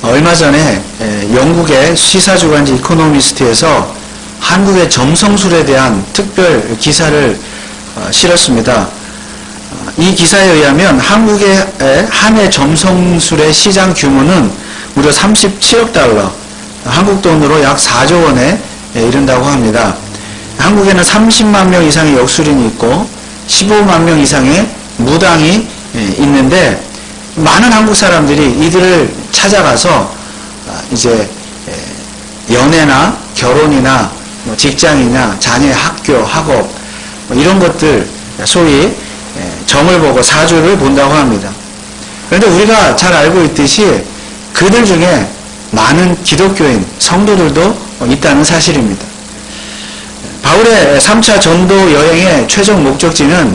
얼마 전에 영국의 시사주간지 이코노미스트에서 한국의 점성술에 대한 특별 기사를 실었습니다. 이 기사에 의하면 한국의 한 해 점성술의 시장 규모는 무려 37억 달러, 한국 돈으로 약 4조 원에 이른다고 합니다. 한국에는 30만 명 이상의 역술인이 있고 15만 명 이상의 무당이 있는데 많은 한국 사람들이 이들을 찾아가서 이제 연애나 결혼이나 직장이나 자녀의 학교, 학업 이런 것들 소위 점을 보고 사주를 본다고 합니다. 그런데 우리가 잘 알고 있듯이 그들 중에 많은 기독교인, 성도들도 있다는 사실입니다. 바울의 3차 전도 여행의 최종 목적지는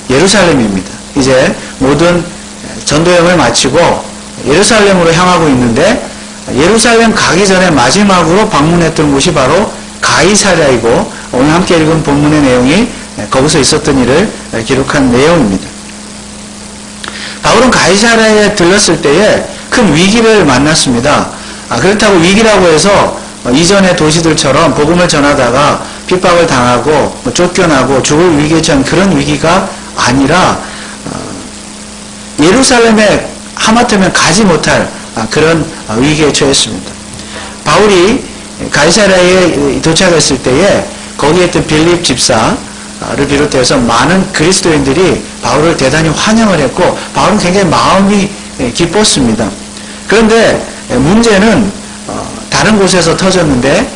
예루살렘입니다. 이제 모든 전도 여행을 마치고 예루살렘으로 향하고 있는데 예루살렘 가기 전에 마지막으로 방문했던 곳이 바로 가이사랴이고 오늘 함께 읽은 본문의 내용이 거기서 있었던 일을 기록한 내용입니다. 바울은 가이사랴에 들렀을 때에 큰 위기를 만났습니다. 그렇다고 위기라고 해서 이전의 도시들처럼 복음을 전하다가 핍박을 당하고 쫓겨나고 죽을 위기에 처한 그런 위기가 아니라 예루살렘에 하마터면 가지 못할 그런 위기에 처했습니다. 바울이 가이사랴에 도착했을 때에 거기에 있던 빌립 집사를 비롯해서 많은 그리스도인들이 바울을 대단히 환영을 했고 바울은 굉장히 마음이 기뻤습니다. 그런데 문제는 다른 곳에서 터졌는데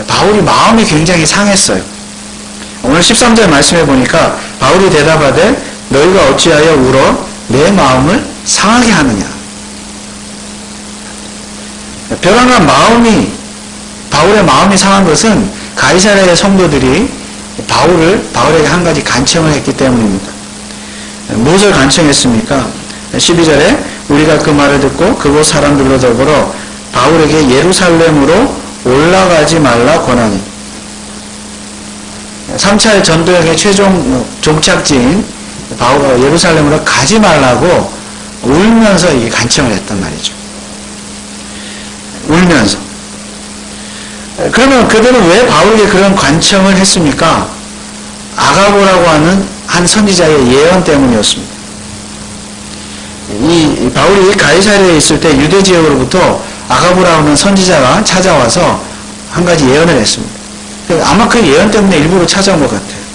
바울이 마음이 굉장히 상했어요. 오늘 13절 말씀해 보니까 바울이 대답하되 너희가 어찌하여 울어 내 마음을 상하게 하느냐. 벼랑한 마음이 바울의 마음이 상한 것은 가이사랴의 성도들이 바울에게 한 가지 간청을 했기 때문입니다. 무엇을 간청했습니까? 12절에 우리가 그 말을 듣고 그곳 사람들로 더불어 바울에게 예루살렘으로 올라가지 말라 권하니 3차의 전도여행의 최종 종착지인 예루살렘으로 가지 말라고 울면서 이게 간청을 했단 말이죠. 울면서. 그러면 그들은 왜 바울에게 그런 간청을 했습니까? 아가보라고 하는 한 선지자의 예언 때문이었습니다. 이 바울이 가이사랴에 있을 때 유대 지역으로부터 아가보라고 하는 선지자가 찾아와서 한 가지 예언을 했습니다. 아마 그 예언 때문에 일부러 찾아온 것 같아요.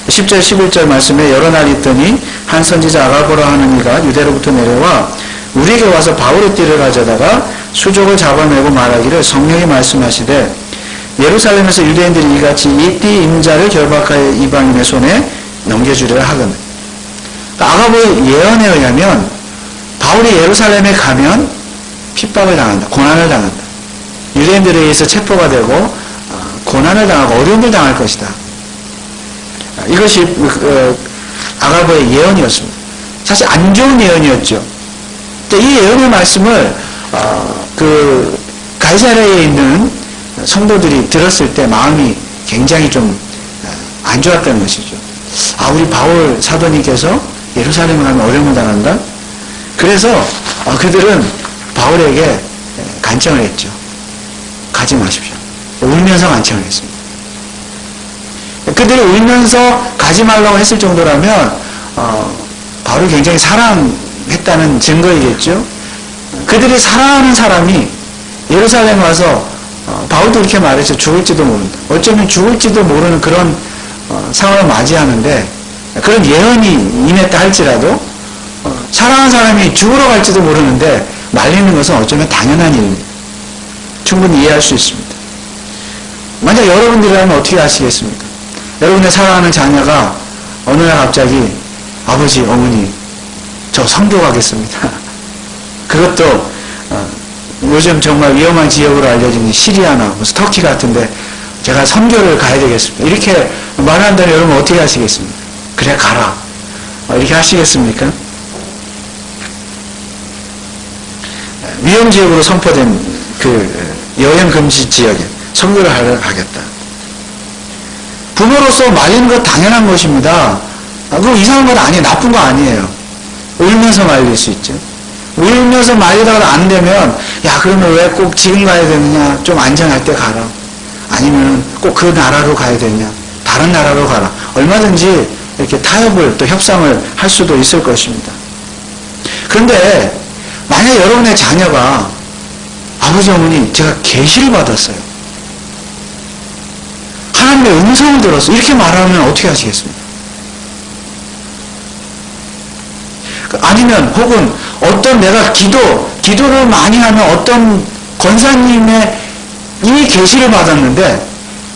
10절 11절 말씀에 여러 날 있더니 한 선지자 아가보라 하는 이가 유대로부터 내려와 우리에게 와서 바울의 띠를 가져다가 수족을 잡아내고 말하기를 성령이 말씀하시되 예루살렘에서 유대인들이 이같이 이 띠 임자를 결박하여 이방인의 손에 넘겨주리라 하거든. 아가보의 예언에 의하면 바울이 예루살렘에 가면 핍박을 당한다. 고난을 당한다. 유대인들에 의해서 체포가 되고 고난을 당하고 어려움을 당할 것이다. 이것이 아가보의 예언이었습니다. 사실 안 좋은 예언이었죠. 이 예언의 말씀을 가이사랴에 있는 성도들이 들었을 때 마음이 굉장히 좀 안 좋았다는 것이죠. 우리 바울 사도님께서 예루살렘에 가면 어려움을 당한다? 그래서 그들은 바울에게 간청을 했죠. 가지 마십시오. 울면서 간청을 했습니다. 그들이 울면서 가지 말라고 했을 정도라면 바울을 굉장히 사랑했다는 증거이겠죠. 그들이 사랑하는 사람이 예루살렘 와서 바울도 이렇게 말했죠. 죽을지도 모른다. 어쩌면 죽을지도 모르는 그런 상황을 맞이하는데 그런 예언이 임했다 할지라도 사랑하는 사람이 죽으러 갈지도 모르는데 말리는 것은 어쩌면 당연한 일입니다. 충분히 이해할 수 있습니다. 만약 여러분들이라면 어떻게 하시겠습니까? 여러분의 사랑하는 자녀가 어느 날 갑자기 아버지, 어머니 저 선교 가겠습니다. 그것도 요즘 정말 위험한 지역으로 알려진 시리아나 무슨 터키 같은데 제가 선교를 가야 되겠습니다. 이렇게 말한다면 여러분 어떻게 하시겠습니까? 그래 가라. 이렇게 하시겠습니까? 위험지역으로 선포된 그 여행 금지 지역에 선교를 하러 가겠다. 부모로서 말리는 것 당연한 것입니다. 그거 이상한 건 아니에요. 나쁜 거 아니에요. 울면서 말릴 수 있죠. 울면서 말리다가도 안 되면, 야, 그러면 왜 꼭 지금 가야 되느냐? 좀 안전할 때 가라. 아니면 꼭 그 나라로 가야 되냐? 다른 나라로 가라. 얼마든지 이렇게 타협을 또 협상을 할 수도 있을 것입니다. 그런데 만약 여러분의 자녀가 아버지 어머니 제가 계시를 받았어요. 하나님의 음성을 들었어요. 이렇게 말하면 어떻게 하시겠습니까? 아니면 혹은 어떤 내가 기도를 많이 하면 어떤 권사님의 이 계시를 받았는데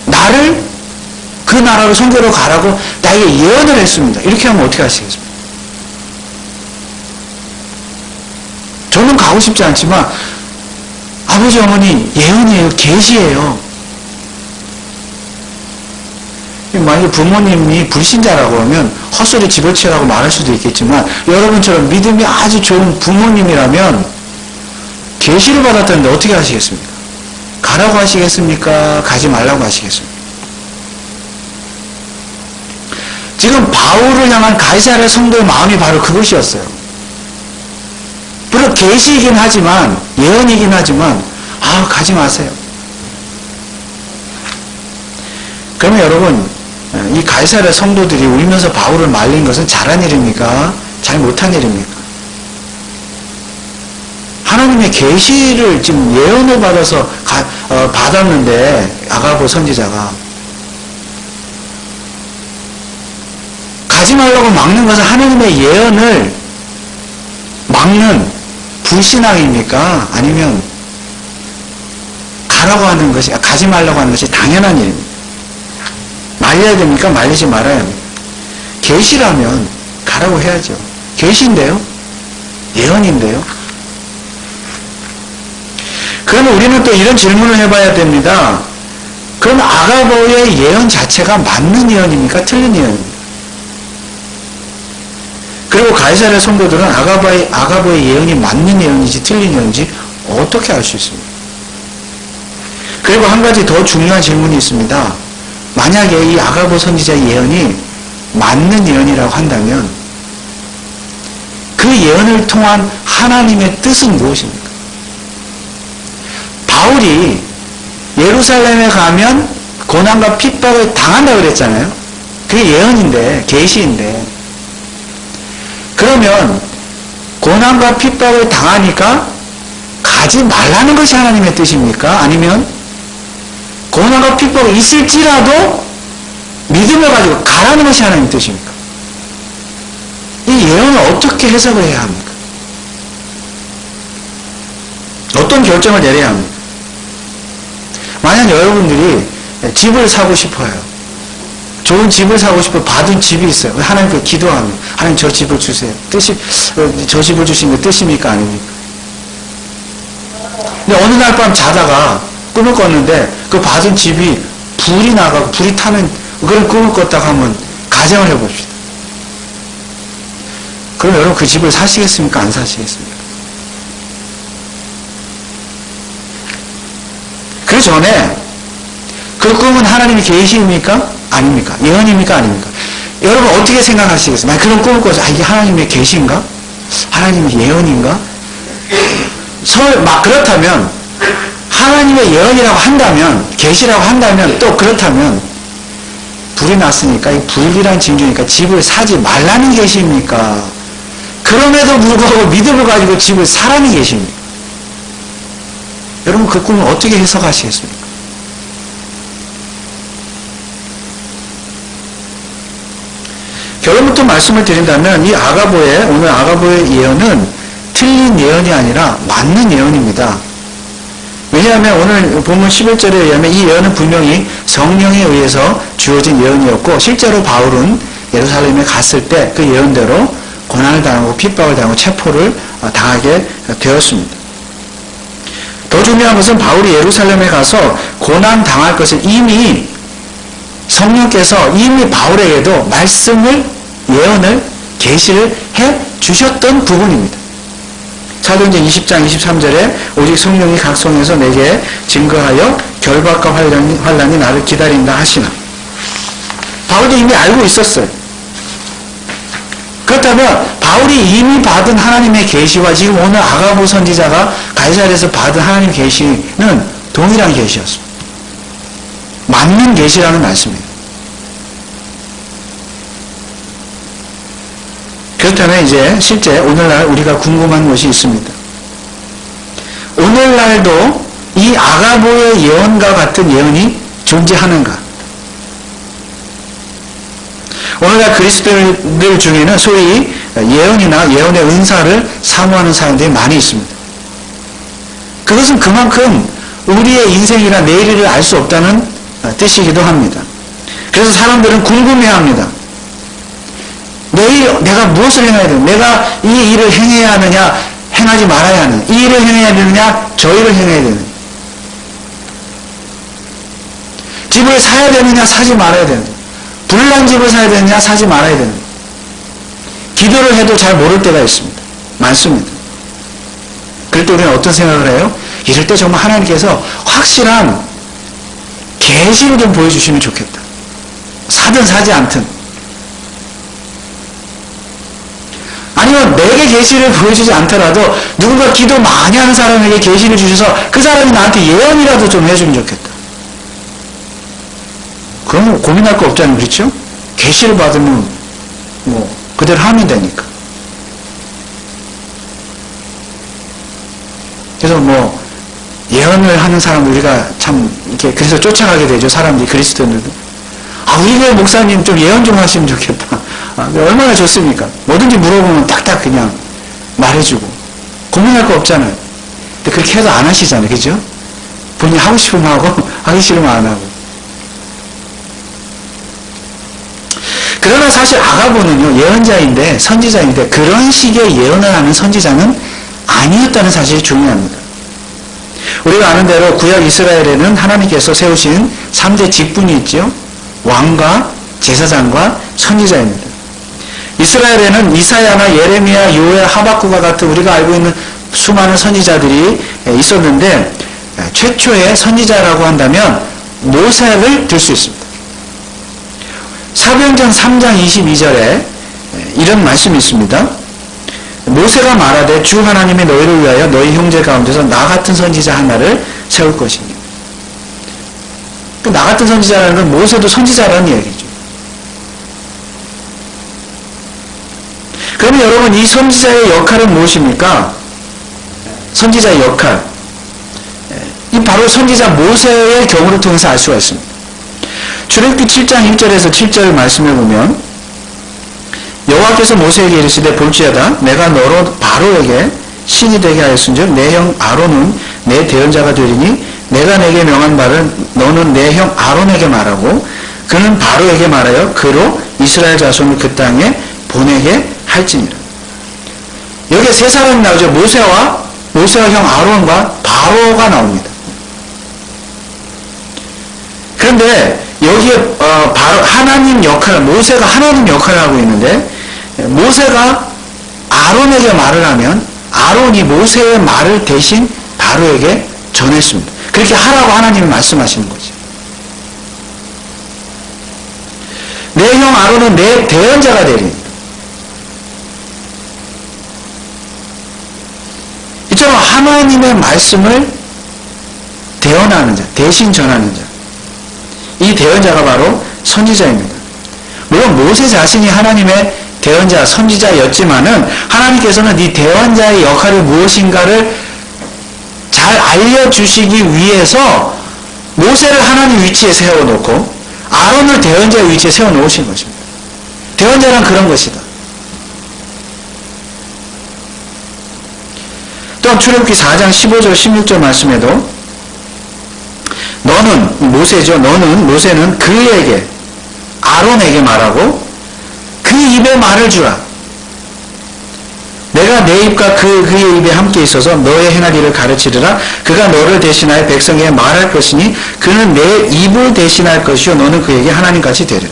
나를 그 나라로 선교로 가라고 나에게 예언을 했습니다. 이렇게 하면 어떻게 하시겠습니까? 저는 가고 싶지 않지만 아버지 어머니 예언이에요. 계시예요. 만약에 부모님이 불신자라고 하면 헛소리 집어치우라고 말할 수도 있겠지만 여러분처럼 믿음이 아주 좋은 부모님이라면 계시를 받았다는데 어떻게 하시겠습니까? 가라고 하시겠습니까? 가지 말라고 하시겠습니까? 지금 바울을 향한 가이사랴 성도의 마음이 바로 그것이었어요. 물론 계시이긴 하지만 예언이긴 하지만 가지 마세요. 그러면 여러분 이 가이사랴 성도들이 울면서 바울을 말린 것은 잘한 일입니까? 잘 못한 일입니까? 하나님의 계시를 지금 예언을 받아서 받았는데 아가보 선지자가 가지 말라고 막는 것은 하나님의 예언을 막는 불신앙입니까? 아니면 가라고 하는 것이 가지 말라고 하는 것이 당연한 일입니까? 말려야 됩니까? 말리지 말아야 합니까? 계시라면 가라고 해야죠. 계시인데요? 예언인데요? 그러면 우리는 또 이런 질문을 해봐야 됩니다. 그럼 아가보의 예언 자체가 맞는 예언입니까? 틀린 예언입니까? 그리고 가이사랴 성도들은 아가보의 예언이 맞는 예언인지 틀린 예언인지 어떻게 알 수 있습니까? 그리고 한 가지 더 중요한 질문이 있습니다. 만약에 이 아가보 선지자의 예언이 맞는 예언이라고 한다면 그 예언을 통한 하나님의 뜻은 무엇입니까? 바울이 예루살렘에 가면 고난과 핍박을 당한다고 그랬잖아요. 그게 예언인데, 계시인데. 그러면 고난과 핍박을 당하니까 가지 말라는 것이 하나님의 뜻입니까? 아니면 고난과 핍박이 있을지라도 믿음을 가지고 가라는 것이 하나님의 뜻입니까? 이 예언을 어떻게 해석을 해야 합니까? 어떤 결정을 내려야 합니까? 만약 여러분들이 집을 사고 싶어요. 좋은 집을 사고 싶어 받은 집이 있어요. 하나님께 기도하면 하나님 저 집을 주세요. 저 집을 주신 게 뜻입니까? 아닙니까? 근데 어느 날 밤 자다가 꿈을 꿨는데 그 받은 집이 불이 나가고 불이 타는 그런 꿈을 꿨다가 한번 가정을 해봅시다. 그럼 여러분 그 집을 사시겠습니까? 안 사시겠습니까? 그 전에 그 꿈은 하나님의 계시입니까? 아닙니까? 예언입니까? 아닙니까? 여러분 어떻게 생각하시겠습니까? 그런 꿈을 꿔서 이게 하나님의 계시인가? 하나님의 예언인가? 그렇다면 하나님의 예언이라고 한다면 계시라고 한다면 또 그렇다면 불이 났으니까 이 불이란 징조니까 집을 사지 말라는 계시입니까? 그럼에도 불구하고 믿음을 가지고 집을 사라는 계시입니까? 여러분 그 꿈을 어떻게 해석하시겠습니까? 결론부터 말씀을 드린다면 오늘 아가보의 예언은 틀린 예언이 아니라 맞는 예언입니다. 왜냐하면 오늘 본문 11절에 의하면 이 예언은 분명히 성령에 의해서 주어진 예언이었고 실제로 바울은 예루살렘에 갔을 때 그 예언대로 고난을 당하고 핍박을 당하고 체포를 당하게 되었습니다. 더 중요한 것은 바울이 예루살렘에 가서 고난 당할 것을 이미 성령께서 이미 바울에게도 예언을 계시를 해 주셨던 부분입니다. 사도행전 20장 23절에 오직 성령이 각 성에서 내게 증거하여 결박과 환란이 나를 기다린다 하시나. 바울도 이미 알고 있었어요. 그렇다면 바울이 이미 받은 하나님의 계시와 지금 오늘 아가보 선지자가 가이사랴에서 받은 하나님의 계시는 동일한 계시였습니다. 맞는 계시라는 말씀이에요. 그렇다면 이제 실제 오늘날 우리가 궁금한 것이 있습니다. 오늘날도 이 아가보의 예언과 같은 예언이 존재하는가? 오늘날 그리스도인들 중에는 소위 예언이나 예언의 은사를 사모하는 사람들이 많이 있습니다. 그것은 그만큼 우리의 인생이나 내일을 알 수 없다는 뜻이기도 합니다. 그래서 사람들은 궁금해합니다. 내일 내가 무엇을 행해야 되느냐? 내가 이 일을 행해야 하느냐? 행하지 말아야 하느냐? 이 일을 행해야 되느냐? 저 일을 행해야 되느냐? 집을 사야 되느냐? 사지 말아야 되느냐? 불난 집을 사야 되느냐? 사지 말아야 되느냐? 기도를 해도 잘 모를 때가 있습니다. 많습니다. 그럴 때 우리는 어떤 생각을 해요? 이럴 때 정말 하나님께서 확실한 계시를 좀 보여주시면 좋겠다. 사든 사지 않든. 아니면 내게 계시를 보여주지 않더라도 누군가 기도 많이 하는 사람에게 계시를 주셔서 그 사람이 나한테 예언이라도 좀 해주면 좋겠다. 그러면 고민할 거 없잖아요. 그렇죠? 계시를 받으면 뭐 그대로 하면 되니까. 그래서 뭐 예언을 하는 사람 우리가 참 이렇게 그래서 쫓아가게 되죠. 사람들이 그리스도인들도. 아, 우리 교회 목사님 좀 예언 좀 하시면 좋겠다. 아, 얼마나 좋습니까? 뭐든지 물어보면 딱딱 그냥 말해주고 고민할 거 없잖아요. 근데 그렇게 해도 안 하시잖아요. 그죠? 본인이 하고 싶으면 하고 하기 싫으면 안 하고. 그러나 사실 아가보는요, 예언자인데 선지자인데 그런 식의 예언을 하는 선지자는 아니었다는 사실이 중요합니다. 우리가 아는 대로 구약 이스라엘에는 하나님께서 세우신 3대 직분이 있죠. 왕과 제사장과 선지자입니다. 이스라엘에는 이사야나 예레미야, 요엘, 하박구가 같은 우리가 알고 있는 수많은 선지자들이 있었는데 최초의 선지자라고 한다면 모세를 들 수 있습니다. 사도행전 3장 22절에 이런 말씀이 있습니다. 모세가 말하되 주 하나님이 너희를 위하여 너희 형제 가운데서 나 같은 선지자 하나를 세울 것이니. 나 같은 선지자라는 건 모세도 선지자라는 얘기죠. 그러면 여러분 이 선지자의 역할은 무엇입니까? 선지자의 역할. 이 바로 선지자 모세의 경우를 통해서 알 수가 있습니다. 출애굽기 7장 1절에서 7절 말씀을 보면 여호와께서 모세에게 이르시되 볼지어다 내가 너로 바로에게 신이 되게 하였은즉 내 형 아론은 내 대언자가 되리니 내가 내게 명한 바를 너는 내 형 아론에게 말하고 그는 바로에게 말하여 그로 이스라엘 자손을 그 땅에 보내게 할지니라. 여기에 세 사람이 나오죠. 모세와 형 아론과 바로가 나옵니다. 그런데 여기에 바로 하나님 역할, 모세가 하나님 역할을 하고 있는데 모세가 아론에게 말을 하면 아론이 모세의 말을 대신 바로에게 전했습니다. 그렇게 하라고 하나님이 말씀하시는 거죠. 내 형 아론은 내 대언자가 되리니. 이처럼 하나님의 말씀을 대언하는 자, 대신 전하는 자. 이 대언자가 바로 선지자입니다. 물론 모세 자신이 하나님의 대언자, 선지자였지만은 하나님께서는 이 대언자의 역할이 무엇인가를 잘 알려주시기 위해서 모세를 하나님 위치에 세워놓고 아론을 대언자의 위치에 세워놓으신 것입니다. 대언자란 그런 것이다. 또한 출애굽기 4장 15절 16절 말씀에도 너는 모세는 그에게 아론에게 말하고 그 입에 말을 주라. 내가 내 입과 그의 입에 함께 있어서 너의 행할 일을 가르치리라. 그가 너를 대신하여 백성에게 말할 것이니 그는 내 입을 대신할 것이요 너는 그에게 하나님같이 되리라.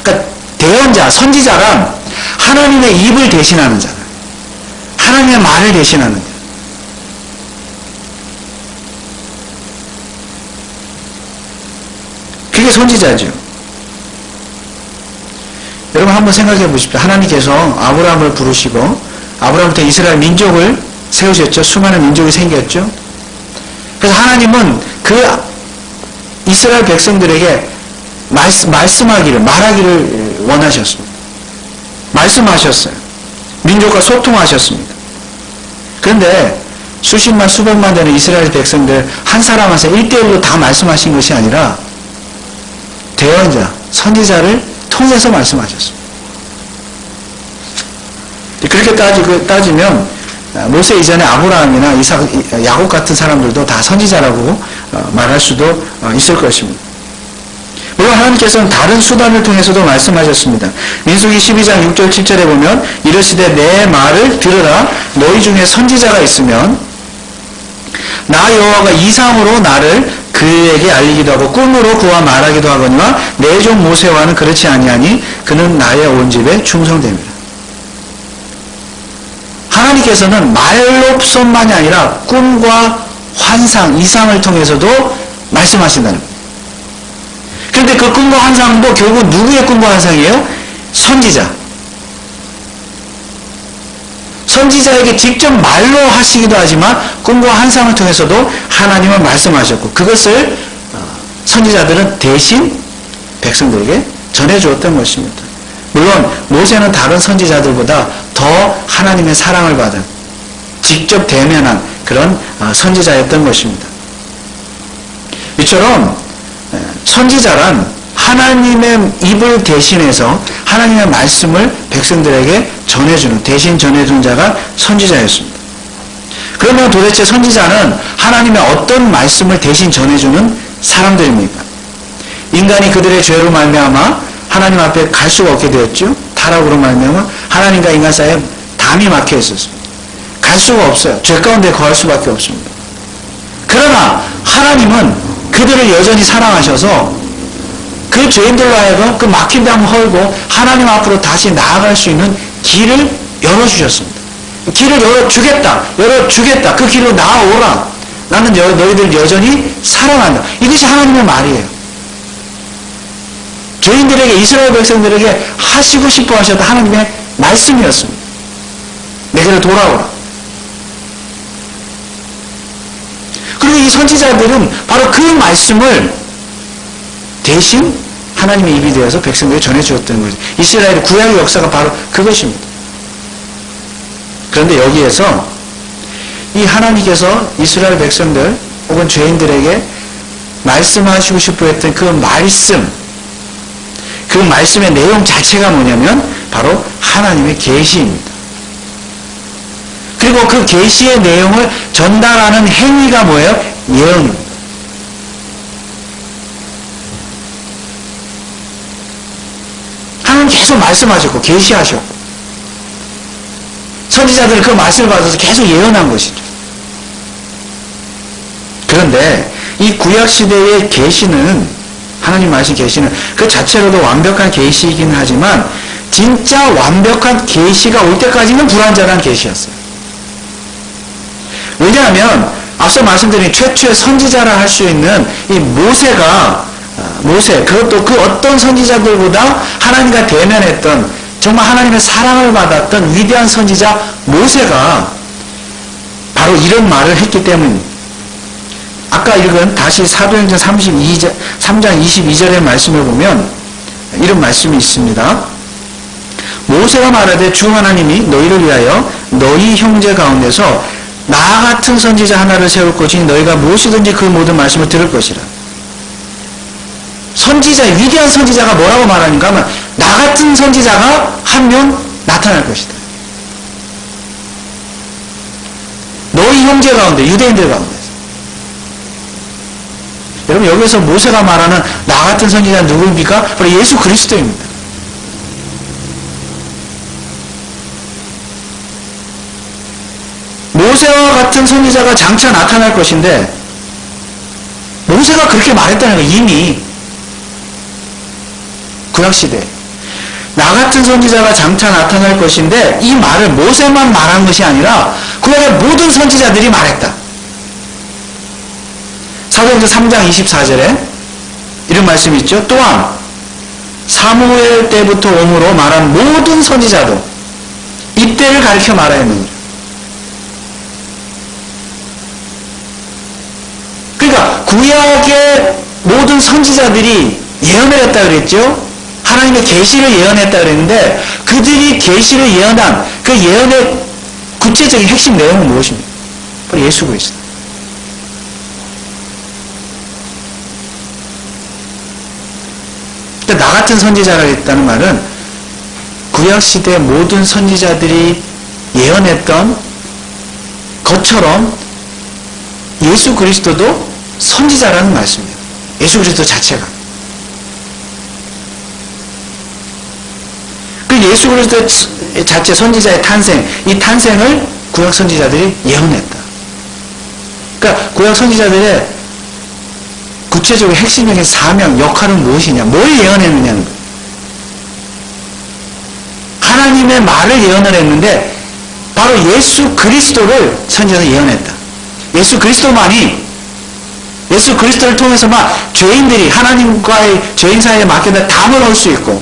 그러니까 대언자, 선지자란 하나님의 입을 대신하는 자다. 하나님의 말을 대신하는 자. 그게 선지자죠. 여러분 한번 생각해 보십시오. 하나님께서 아브라함을 부르시고 아브라함부터 이스라엘 민족을 세우셨죠. 수많은 민족이 생겼죠. 그래서 하나님은 그 이스라엘 백성들에게 말하기를 원하셨습니다. 말씀하셨어요. 민족과 소통하셨습니다. 그런데 수십만 수백만 되는 이스라엘 백성들 한 사람 한 사람 1대1로 다 말씀하신 것이 아니라 대언자, 선지자를 통해서 말씀하셨습니다. 그렇게 따지면 모세 이전에 아브라함이나 이삭, 야곱 같은 사람들도 다 선지자라고 말할 수도 있을 것입니다. 물론 하나님께서는 다른 수단을 통해서도 말씀하셨습니다. 민수기 12장 6절 7절에 보면 이르시되 내 말을 들으라. 너희 중에 선지자가 있으면 나 여호와가 이상으로 나를 그에게 알리기도 하고 꿈으로 그와 말하기도 하거니와 내 종 모세와는 그렇지 아니하니 그는 나의 온 집에 충성됩니다. 하나님께서는 말로뿐만이 아니라 꿈과 환상, 이상을 통해서도 말씀하신다는 거예요. 그런데 그 꿈과 환상도 결국 누구의 꿈과 환상이에요? 선지자. 선지자에게 직접 말로 하시기도 하지만 꿈과 환상을 통해서도 하나님은 말씀하셨고 그것을 선지자들은 대신 백성들에게 전해주었던 것입니다. 물론 모세는 다른 선지자들보다 더 하나님의 사랑을 받은 직접 대면한 그런 선지자였던 것입니다. 이처럼 선지자란 하나님의 입을 대신해서 하나님의 말씀을 백성들에게 전해주는, 대신 전해준 자가 선지자였습니다. 그러면 도대체 선지자는 하나님의 어떤 말씀을 대신 전해주는 사람들입니까? 인간이 그들의 죄로 말미암아 하나님 앞에 갈 수가 없게 되었죠. 타락으로 말미암아 하나님과 인간 사이에 담이 막혀 있었습니다. 갈 수가 없어요. 죄 가운데 거할 수밖에 없습니다. 그러나 하나님은 그들을 여전히 사랑하셔서 그 죄인들로 하여금 그 막힌 담을 헐고 하나님 앞으로 다시 나아갈 수 있는 길을 열어주셨습니다. 길을 열어주겠다. 그 길로 나아오라. 나는 너희들 여전히 사랑한다. 이것이 하나님의 말이에요. 죄인들에게, 이스라엘 백성들에게 하시고 싶어 하셨던 하나님의 말씀이었습니다. 내게로 돌아오라. 그리고 이 선지자들은 바로 그 말씀을 대신 하나님의 입이 되어서 백성들에게 전해주었던 거죠. 이스라엘의 구약의 역사가 바로 그것입니다. 그런데 여기에서 이 하나님께서 이스라엘 백성들 혹은 죄인들에게 말씀하시고 싶어 했던 그 말씀의 내용 자체가 뭐냐면 바로 하나님의 계시입니다. 그리고 그 계시의 내용을 전달하는 행위가 뭐예요? 예언입니다. 하나님 계속 말씀하셨고 계시하셨고 선지자들은 그 말씀을 받아서 계속 예언한 것이죠. 그런데 이 구약시대의 계시는 하나님 말씀 계시는 그 자체로도 완벽한 계시이긴 하지만 진짜 완벽한 계시가 올 때까지는 불완전한 계시였어요. 왜냐하면 앞서 말씀드린 최초의 선지자라 할 수 있는 이 모세 그것도 그 어떤 선지자들보다 하나님과 대면했던 정말 하나님의 사랑을 받았던 위대한 선지자 모세가 바로 이런 말을 했기 때문입니다. 아까 읽은 다시 사도행전 3장 22절의 말씀을 보면 이런 말씀이 있습니다. 모세가 말하되 주 하나님이 너희를 위하여 너희 형제 가운데서 나 같은 선지자 하나를 세울 것이니 너희가 무엇이든지 그 모든 말씀을 들을 것이라. 위대한 선지자가 뭐라고 말하는가 하면 나 같은 선지자가 한 명 나타날 것이다. 너희 형제 가운데, 유대인들 가운데. 여러분 여기서 모세가 말하는 나 같은 선지자는 누구입니까? 바로 예수 그리스도입니다. 모세와 같은 선지자가 장차 나타날 것인데 모세가 그렇게 말했다는 거예요. 이미 구약시대 나 같은 선지자가 장차 나타날 것인데 이 말을 모세만 말한 것이 아니라 구약의 모든 선지자들이 말했다. 사도행전 3장 24절에 이런 말씀이 있죠. 또한 사무엘 때부터 오므로 말한 모든 선지자도 이때를 가리켜 말하였느니라. 그러니까 구약의 모든 선지자들이 예언을 했다 그랬죠. 하나님의 계시를 예언했다 그랬는데 그들이 계시를 예언한 그 예언의 구체적인 핵심 내용은 무엇입니까? 바로 예수 그리스도. 그러니까 나 같은 선지자가 있다는 말은 구약시대 모든 선지자들이 예언했던 것처럼 예수 그리스도도 선지자라는 말씀이에요. 예수 그리스도 자체가. 그 예수 그리스도 자체 선지자의 탄생, 이 탄생을 구약 선지자들이 예언했다. 그러니까 구약 선지자들의 구체적인 핵심적인 사명, 역할은 무엇이냐? 뭘 예언했느냐는 거예요. 하나님의 말을 예언을 했는데 바로 예수 그리스도를 선지자는 예언했다. 예수 그리스도만이 예수 그리스도를 통해서만 죄인들이 하나님과의 죄인 사이에 맡겨진 담을 할 수 있고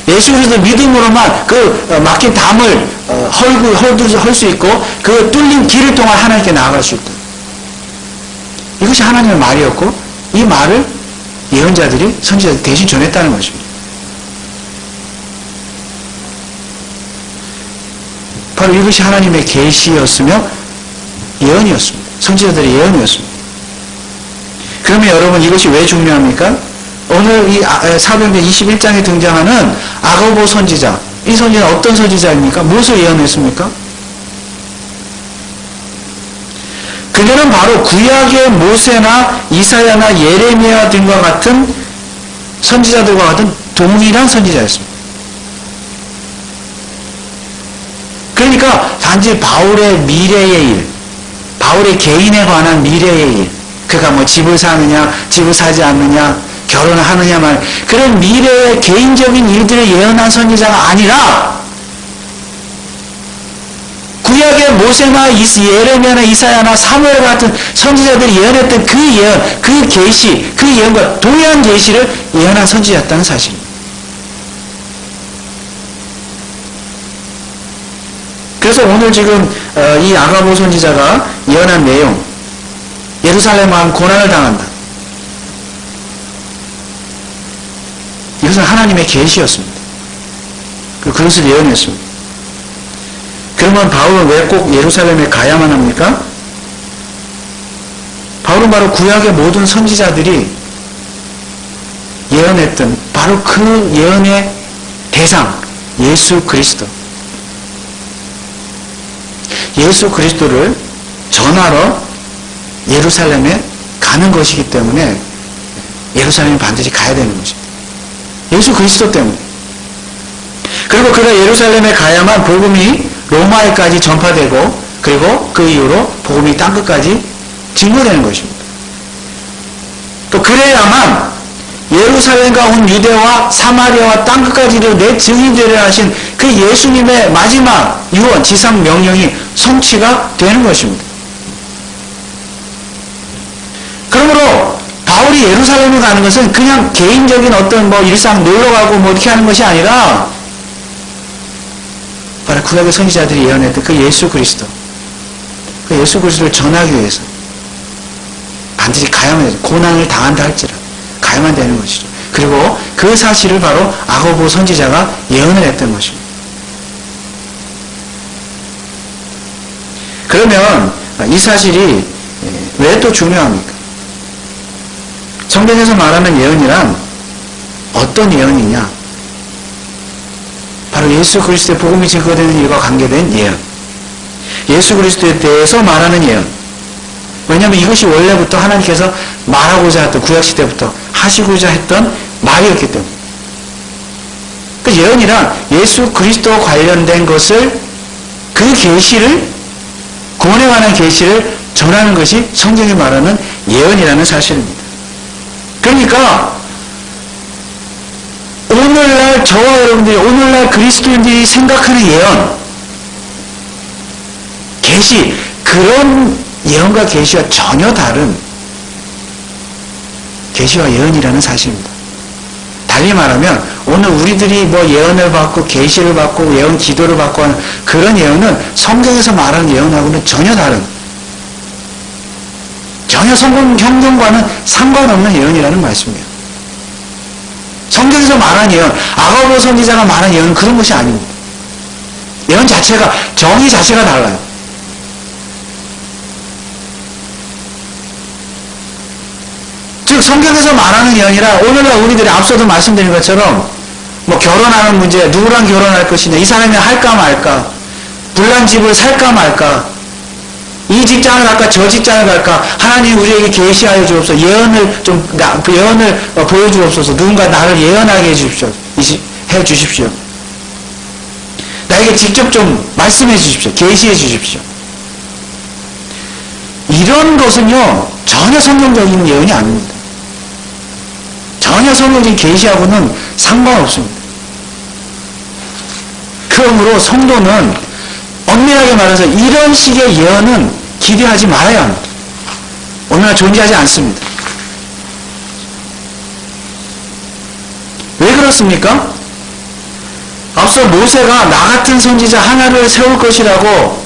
예수 그리스도 믿음으로만 그 맡긴 담을 헐 수 있고 그 뚫린 길을 통해 하나님께 나아갈 수 있다. 이것이 하나님의 말이었고 이 말을 예언자들이 선지자들이 대신 전했다는 것입니다. 바로 이것이 하나님의 계시였으며 예언이었습니다. 선지자들의 예언이었습니다. 그러면 여러분 이것이 왜 중요합니까? 오늘 이 사도행전 21장에 등장하는 아고보 선지자, 이 선지자는 어떤 선지자입니까? 무엇을 예언했습니까? 그들은 바로 구약의 모세나 이사야나 예레미야 등과 같은 선지자들과 같은 동일한 선지자였습니다. 그러니까 단지 바울의 미래의 일, 바울의 개인에 관한 미래의 일, 그가 뭐 집을 사느냐, 집을 사지 않느냐, 결혼을 하느냐만 그런 미래의 개인적인 일들을 예언한 선지자가 아니라 구약의 모세나 예레미야나 이사야나 사무엘 같은 선지자들이 예언했던 그 예언, 그 계시, 그 예언과 동일한 계시를 예언한 선지자였다는 사실입니다. 그래서 오늘 지금 이 아가보 선지자가 예언한 내용, 예루살렘 왕 고난을 당한다. 이것은 하나님의 계시였습니다. 그것을 예언했습니다. 그러면 바울은 왜 꼭 예루살렘에 가야만 합니까? 바울은 바로 구약의 모든 선지자들이 예언했던 바로 그 예언의 대상, 예수 그리스도. 예수 그리스도를 전하러 예루살렘에 가는 것이기 때문에 예루살렘에 반드시 가야 되는 것입니다. 예수 그리스도 때문에. 그리고 그가 예루살렘에 가야만 복음이 로마에까지 전파되고 그리고 그 이후로 복음이 땅끝까지 증거되는 것입니다. 또 그래야만 예루살렘과 온 유대와 사마리아와 땅끝까지도 내 증인되려 하신 그 예수님의 마지막 유언, 지상 명령이 성취가 되는 것입니다. 그러므로 바울이 예루살렘에 가는 것은 그냥 개인적인 어떤 일상 놀러가고 이렇게 하는 것이 아니라 바로 구약의 선지자들이 예언했던 그 예수 그리스도, 그 예수 그리스도를 전하기 위해서 반드시 가야만 해요. 고난을 당한다 할지라도 가야만 되는 것이죠. 그리고 그 사실을 바로 아고보 선지자가 예언을 했던 것입니다. 그러면 이 사실이 왜 또 중요합니까? 성경에서 말하는 예언이란 어떤 예언이냐? 바로 예수 그리스도의 복음이 증거되는 일과 관계된 예언. 예수 그리스도에 대해서 말하는 예언. 왜냐하면 이것이 원래부터 하나님께서 말하고자 했던, 구약시대부터 하시고자 했던 말이었기 때문에. 그 예언이란 예수 그리스도와 관련된 것을, 그 계시를, 구원에 관한 계시를 전하는 것이 성경이 말하는 예언이라는 사실입니다. 그러니까 오늘날 저와 여러분들이, 오늘날 그리스도인들이 생각하는 예언, 계시, 그런 예언과 계시와 전혀 다른 계시와 예언이라는 사실입니다. 달리 말하면 오늘 우리들이 뭐 예언을 받고 계시를 받고 예언 기도를 받고 하는 그런 예언은 성경에서 말하는 예언하고는 전혀 다른, 전혀 성경과는 상관없는 예언이라는 말씀이에요. 성경에서 말하는 예언, 아가보 선지자가 말한 예언은 그런 것이 아닙니다. 예언 자체가, 정의 자체가 달라요. 즉 성경에서 말하는 예언이라 오늘날 우리들이 앞서도 말씀드린 것처럼 뭐 결혼하는 문제, 누구랑 결혼할 것이냐, 이 사람이 할까 말까, 불난 집을 살까 말까, 이 직장을 갈까 저 직장을 갈까, 하나님 우리에게 계시하여 주옵소서, 예언을 보여주옵소서, 누군가 나를 예언하게 해 주십시오. 나에게 직접 좀 말씀해 주십시오. 계시해 주십시오. 이런 것은요 전혀 성경적인 예언이 아닙니다. 전혀 성경적인 계시하고는 상관없습니다. 그러므로 성도는 엄밀하게 말해서 이런 식의 예언은 기대하지 말아야 합니다. 오늘날 존재하지 않습니다. 왜 그렇습니까? 앞서 모세가 나 같은 선지자 하나를 세울 것이라고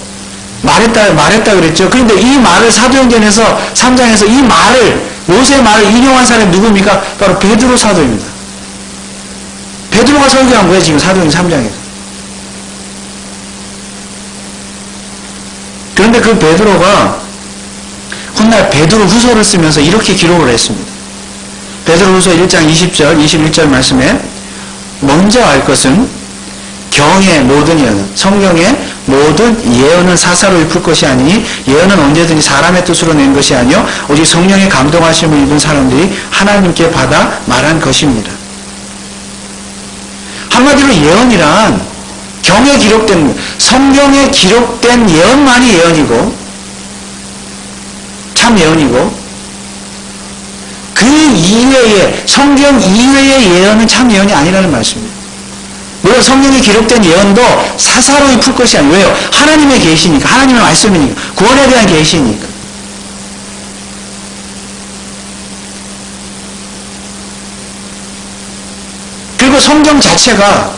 말했다 그랬죠. 그런데 이 말을 사도행전에서 3장에서 이 말을, 모세의 말을 인용한 사람이 누굽니까? 바로 베드로 사도입니다. 베드로가 설교한 거예요, 지금 사도행전 3장에서. 그런데 그 베드로가 훗날 베드로 후서를 쓰면서 이렇게 기록을 했습니다. 베드로 후서 1장 20절, 21절 말씀에 먼저 알 것은 경의 모든 예언, 성경의 모든 예언은 사사로 읊을 것이 아니니 예언은 언제든지 사람의 뜻으로 낸 것이 아니요 오직 성령의 감동하심을 입은 사람들이 하나님께 받아 말한 것입니다. 한마디로 예언이란 경에 기록된, 성경에 기록된 예언만이 예언이고 참 예언이고, 그 이외의, 성경 이외의 예언은 참 예언이 아니라는 말씀입니다. 물론 성경에 기록된 예언도 사사로이 풀 것이 아니에요. 왜요? 하나님의 계시니까, 하나님의 말씀이니까, 구원에 대한 계시니까. 그리고 성경 자체가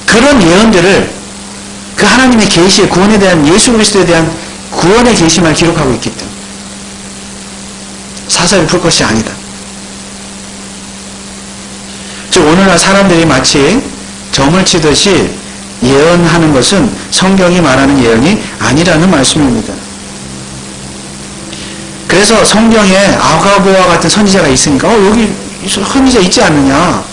그런 예언들을, 그 하나님의 계시의 구원에 대한, 예수 그리스도에 대한 구원의 계시만 기록하고 있기 때문에 사사를 풀 것이 아니다. 즉 오늘날 사람들이 마치 점을 치듯이 예언하는 것은 성경이 말하는 예언이 아니라는 말씀입니다. 그래서 성경에 아가보와 같은 선지자가 있으니까 여기 선지자 있지 않느냐,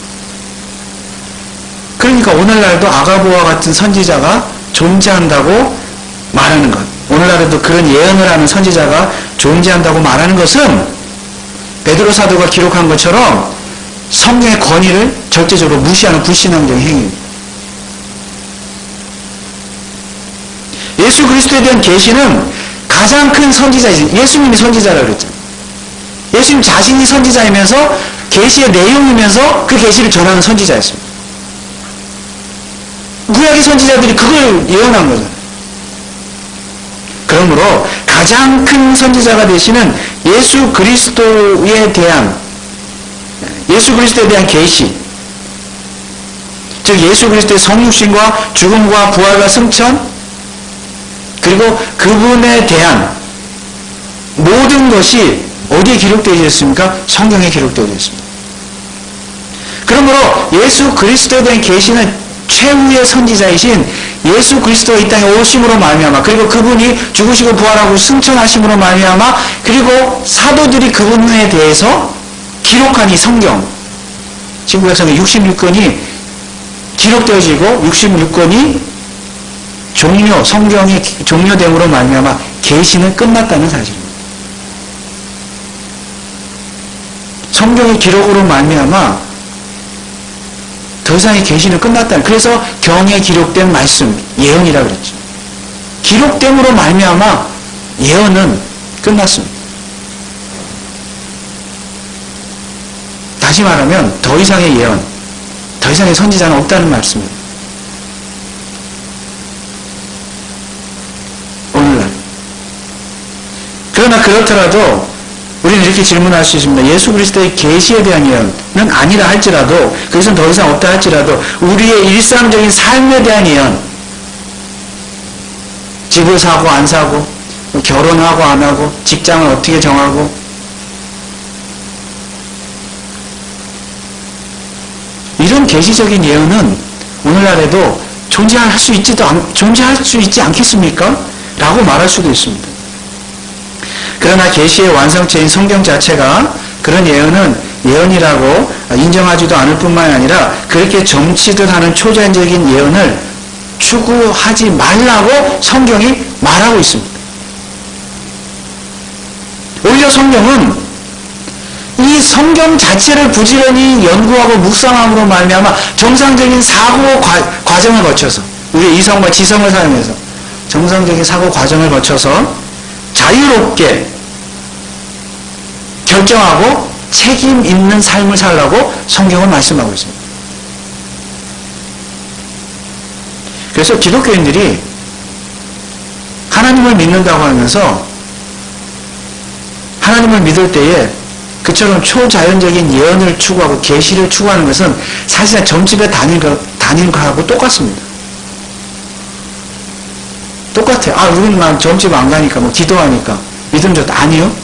그러니까 오늘날도 아가보와 같은 선지자가 존재한다고 말하는 것, 오늘날에도 그런 예언을 하는 선지자가 존재한다고 말하는 것은 베드로 사도가 기록한 것처럼 성경의 권위를 절대적으로 무시하는 불신앙적인 행위입니다. 예수 그리스도에 대한 계시는 가장 큰 선지자이지, 예수님이 선지자라고 그랬잖아요. 예수님 자신이 선지자이면서 계시의 내용이면서 그 계시를 전하는 선지자였습니다. 구약의 선지자들이 그걸 예언한 거잖아요. 그러므로 가장 큰 선지자가 되시는 예수 그리스도에 대한 계시, 즉 예수 그리스도의 성육신과 죽음과 부활과 승천, 그리고 그분에 대한 모든 것이 어디에 기록되어 있습니까? 성경에 기록되어 있습니다. 그러므로 예수 그리스도에 대한 계시는 최후의 선지자이신 예수 그리스도가 이 땅에 오심으로 말미암아, 그리고 그분이 죽으시고 부활하고 승천하심으로 말미암아, 그리고 사도들이 그분에 대해서 기록한 이 성경, 신구약성경 66권이 기록되어지고 66권이 성경이 종료됨으로 말미암아 계시는 끝났다는 사실입니다. 성경의 기록으로 말미암아 더 이상의 계시는 끝났다. 그래서 경에 기록된 말씀, 예언이라고 그랬죠. 기록됨으로 말미암아 예언은 끝났습니다. 다시 말하면 더 이상의 예언, 더 이상의 선지자는 없다는 말씀입니다. 오늘날. 그러나 그렇더라도 우리는 이렇게 질문할 수 있습니다. 예수 그리스도의 계시에 대한 예언은 아니라 할지라도, 그것은 더 이상 없다 할지라도 우리의 일상적인 삶에 대한 예언, 집을 사고 안 사고, 결혼하고 안 하고, 직장을 어떻게 정하고, 이런 계시적인 예언은 오늘날에도 존재할 수 있지 않겠습니까? 라고 말할 수도 있습니다. 그러나 계시의 완성체인 성경 자체가 그런 예언은 예언이라고 인정하지도 않을 뿐만 아니라 그렇게 점치듯 하는 초자연적인 예언을 추구하지 말라고 성경이 말하고 있습니다. 오히려 성경은 이 성경 자체를 부지런히 연구하고 묵상함으로 말미암아 정상적인 사고 과정을 거쳐서, 우리의 이성과 지성을 사용해서 정상적인 사고 과정을 거쳐서 자유롭게 결정하고 책임 있는 삶을 살라고 성경은 말씀하고 있습니다. 그래서 기독교인들이 하나님을 믿는다고 하면서 하나님을 믿을 때에 그처럼 초자연적인 예언을 추구하고 계시를 추구하는 것은 사실상 점집에 다니는 거하고 똑같습니다. 똑같아요. 아, 우리는 막 점집 안 가니까, 뭐 기도하니까 믿음 좋다. 아니요.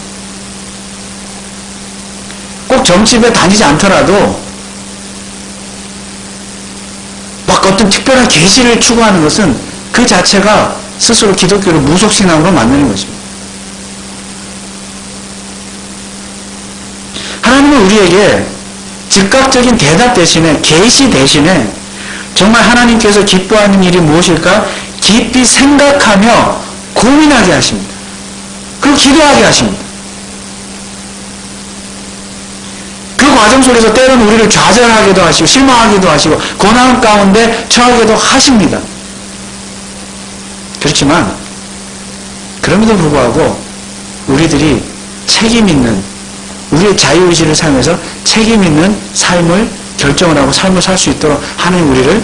꼭 점집에 다니지 않더라도 막 어떤 특별한 계시를 추구하는 것은 그 자체가 스스로 기독교를 무속신앙으로 만드는 것입니다. 하나님은 우리에게 즉각적인 대답 대신에, 계시 대신에 정말 하나님께서 기뻐하는 일이 무엇일까 깊이 생각하며 고민하게 하십니다. 그리고 기도하게 하십니다. 그 과정 속에서 때로는 우리를 좌절하기도 하시고 실망하기도 하시고 고난 가운데 처하기도 하십니다. 그렇지만 그럼에도 불구하고 우리들이 책임 있는, 우리의 자유의지를 사용해서 책임 있는 삶을 결정을 하고 삶을 살 수 있도록 하나님 우리를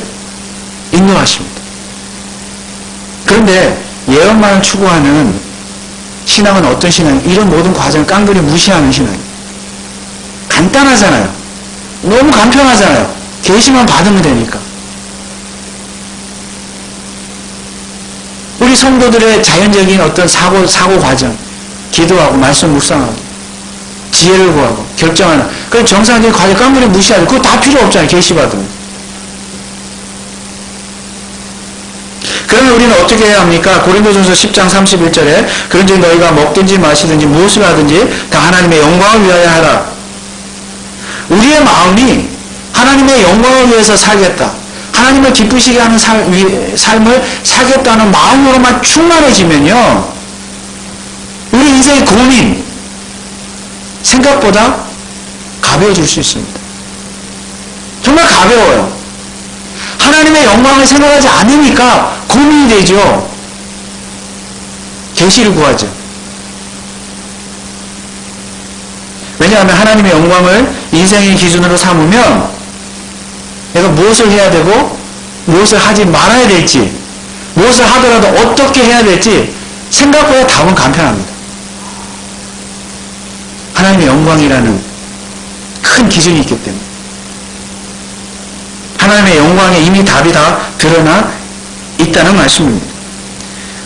인도하십니다. 그런데 예언만을 추구하는 신앙은 어떤 신앙이에요? 이런 모든 과정을 깡그리 무시하는 신앙이에요. 간단하잖아요. 너무 간편하잖아요. 계시만 받으면 되니까. 우리 성도들의 자연적인 어떤 사고 과정, 기도하고 말씀 묵상하고 지혜를 구하고 결정하는 그런 정상적인 과정 깡그리 무시하고 그거 다 필요 없잖아요. 계시 받으면. 그러면 우리는 어떻게 해야 합니까? 고린도전서 10장 31절에 그런즉 너희가 먹든지 마시든지 무엇을 하든지 다 하나님의 영광을 위하여 하라. 우리의 마음이 하나님의 영광을 위해서 살겠다, 하나님을 기쁘시게 하는 삶을 살겠다는 마음으로만 충만해지면요, 우리 인생의 고민 생각보다 가벼워질 수 있습니다. 정말 가벼워요. 하나님의 영광을 생각하지 않으니까 고민이 되죠. 계시를 구하죠. 왜냐하면 하나님의 영광을 인생의 기준으로 삼으면 내가 무엇을 해야 되고 무엇을 하지 말아야 될지, 무엇을 하더라도 어떻게 해야 될지 생각보다 답은 간편합니다. 하나님의 영광이라는 큰 기준이 있기 때문에 하나님의 영광에 이미 답이 다 드러나 있다는 말씀입니다.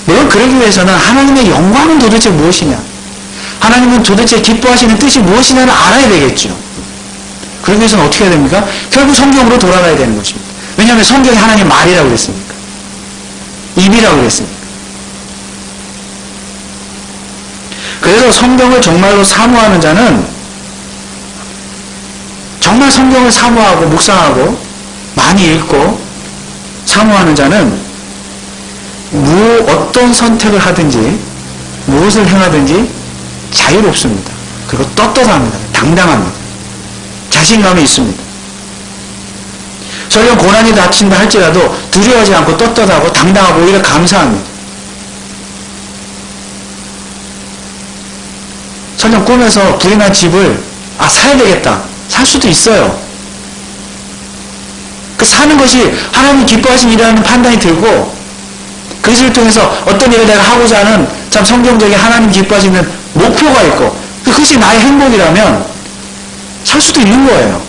물론 그러기 위해서는 하나님의 영광은 도대체 무엇이냐, 하나님은 도대체 기뻐하시는 뜻이 무엇이냐를 알아야 되겠죠. 그러기 위해서는 어떻게 해야 됩니까? 결국 성경으로 돌아가야 되는 것입니다. 왜냐하면 성경이 하나님 말이라고 그랬으니까, 입이라고 그랬으니까. 그래서 성경을 정말로 사모하는 자는, 정말 성경을 사모하고 묵상하고 많이 읽고 사모하는 자는 어떤 선택을 하든지 무엇을 행하든지 자유롭습니다. 그리고 떳떳합니다. 당당합니다. 자신감이 있습니다. 설령 고난이 닥친다 할지라도 두려워하지 않고 떳떳하고 당당하고 오히려 감사합니다. 설령 꿈에서 불이 난 집을 사야 되겠다, 살 수도 있어요. 그 사는 것이 하나님 기뻐하신 일이라는 판단이 들고 그것을 통해서 어떤 일을 내가 하고자 하는 참 성경적인 하나님 기뻐하시는 목표가 있고 그 그것이 나의 행복이라면 살 수도 있는 거예요.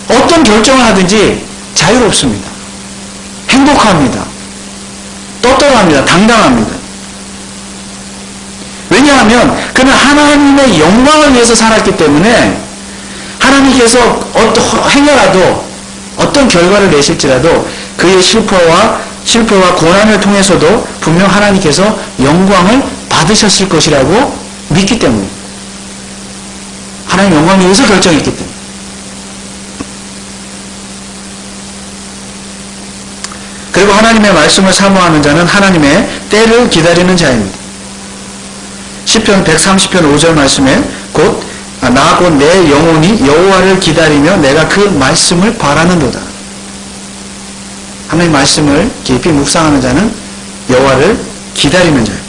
어떤 결정을 하든지 자유롭습니다. 행복합니다. 떳떳합니다. 당당합니다. 왜냐하면 그는 하나님의 영광을 위해서 살았기 때문에 하나님께서 행여라도 어떤 결과를 내실지라도 그의 실패와 고난을 통해서도 분명 하나님께서 영광을 받으셨을 것이라고 믿기 때문에, 하나님 영광을 위해서 결정했기 때문에. 그리고 하나님의 말씀을 사모하는 자는 하나님의 때를 기다리는 자입니다. 시편 130편 5절 말씀에 나 곧 내 영혼이 여호와를 기다리며 내가 그 말씀을 바라는도다. 하나님의 말씀을 깊이 묵상하는 자는 여호와를 기다리는 자예요.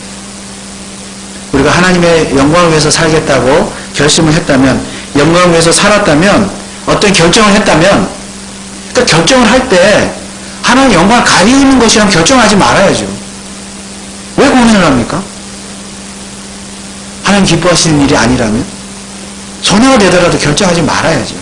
우리가 하나님의 영광을 위해서 살겠다고 결심을 했다면, 영광을 위해서 살았다면, 어떤 결정을 했다면, 그러니까 결정을 할 때 하나님의 영광을 가리는 것이라면 결정하지 말아야죠. 왜 고민을 합니까? 하나님 기뻐하시는 일이 아니라면 손해가 되더라도 결정하지 말아야죠.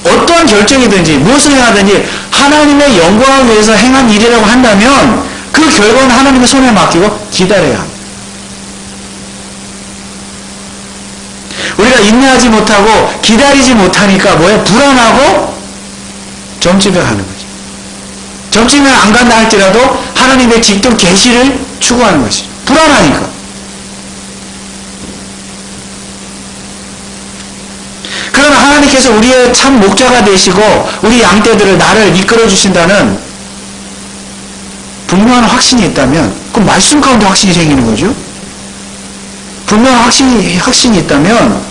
어떠한 결정이든지 무엇을 행하든지 하나님의 영광을 위해서 행한 일이라고 한다면 그 결과는 하나님의 손에 맡기고 기다려야 합니다. 우리가 인내하지 못하고 기다리지 못하니까 뭐예요? 불안하고 점집에 가는 거죠. 점집에 안 간다 할지라도 하나님의 직접 계시를 추구하는 것이죠. 불안하니까. 그러나 하나님께서 우리의 참 목자가 되시고 우리 양떼들을 나를 이끌어 주신다는 분명한 확신이 있다면, 그럼 말씀 가운데 확신이 생기는 거죠. 분명한 확신이 있다면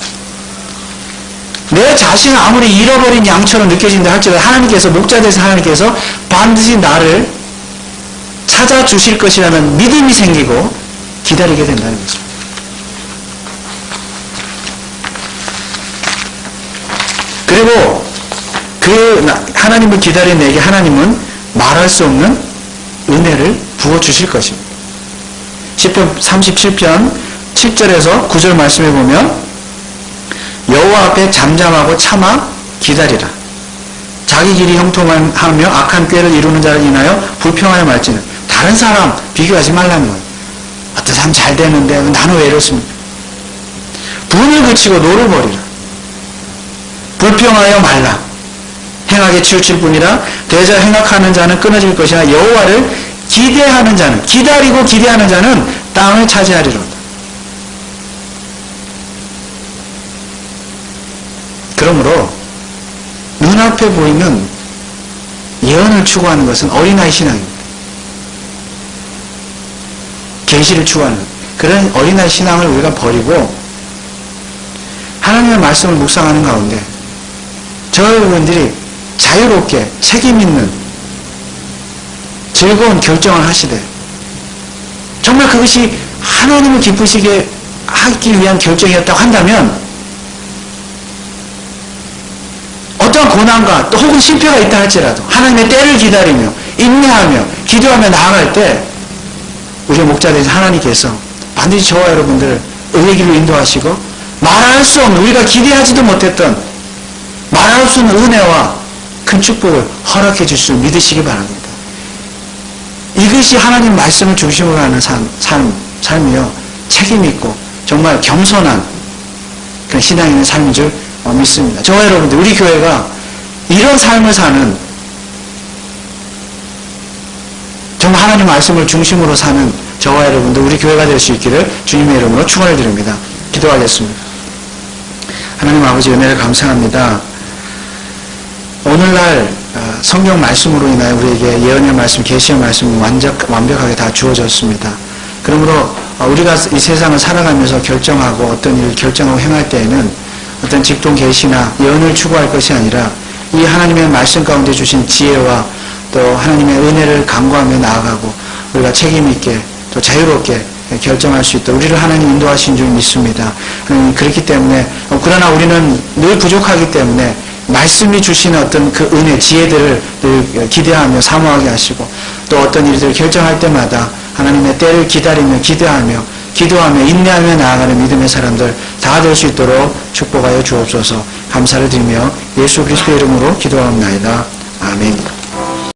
내 자신은 아무리 잃어버린 양처럼 느껴진다 할지라도 하나님께서, 목자 되신 하나님께서 반드시 나를 찾아주실 것이라는 믿음이 생기고 기다리게 된다는 거죠. 그리고 그 하나님을 기다린 내게 하나님은 말할 수 없는 은혜를 부어주실 것입니다. 시편 37편 7절에서 9절 말씀해 보면 여호와 앞에 잠잠하고 참아 기다리라. 자기 길이 형통하며 악한 꾀를 이루는 자를 인하여 불평하여 말지는. 다른 사람 비교하지 말라는 거예요. 어떤 사람 잘 되는데 나는 왜 이렇습니까? 분을 그치고 노를 버리라. 불평하여 말라. 행하게 치우칠 뿐이라. 대저 행악하는 자는 끊어질 것이나 여호와를 기대하는 자는, 기다리고 기대하는 자는 땅을 차지하리로다. 그러므로 눈앞에 보이는 예언을 추구하는 것은 어린아이 신앙입니다. 계시를 추구하는 것. 그런 어린아이 신앙을 우리가 버리고 하나님의 말씀을 묵상하는 가운데 저와 여러분들이 자유롭게 책임 있는 즐거운 결정을 하시되, 정말 그것이 하나님을 기쁘시게 하기 위한 결정이었다고 한다면 어떠한 고난과 또 혹은 실패가 있다 할지라도 하나님의 때를 기다리며 인내하며 기도하며 나아갈 때 우리의 목자 되신 하나님께서 반드시 저와 여러분들을 의의 길로 인도하시고 말할 수 없는, 우리가 기대하지도 못했던 말할 수 없는 은혜와 큰 축복을 허락해 줄 수 믿으시기 바랍니다. 이것이 하나님 말씀을 중심으로 하는 삶이요, 책임 있고 정말 겸손한 그런 신앙 있는 삶인 줄 믿습니다. 저와 여러분들, 우리 교회가 이런 삶을 사는, 정말 하나님 말씀을 중심으로 사는 저와 여러분들, 우리 교회가 될 수 있기를 주님의 이름으로 축원을 드립니다. 기도하겠습니다. 하나님 아버지, 은혜를 감사합니다. 오늘날 성경 말씀으로 인하여 우리에게 예언의 말씀, 계시의 말씀이 완벽하게 다 주어졌습니다. 그러므로 우리가 이 세상을 살아가면서 결정하고 어떤 일을 결정하고 행할 때에는 어떤 직통 계시나 예언을 추구할 것이 아니라 이 하나님의 말씀 가운데 주신 지혜와 또 하나님의 은혜를 간구하며 나아가고 우리가 책임 있게 또 자유롭게 결정할 수 있도록 우리를 하나님 인도하신 줄 믿습니다. 그렇기 때문에, 그러나 우리는 늘 부족하기 때문에 말씀이 주시는 어떤 그 은혜, 지혜들을 늘 기대하며 사모하게 하시고 또 어떤 일들을 결정할 때마다 하나님의 때를 기다리며 기도하며 인내하며 나아가는 믿음의 사람들 다 될 수 있도록 축복하여 주옵소서. 감사를 드리며 예수 그리스도의 이름으로 기도하옵나이다. 아멘.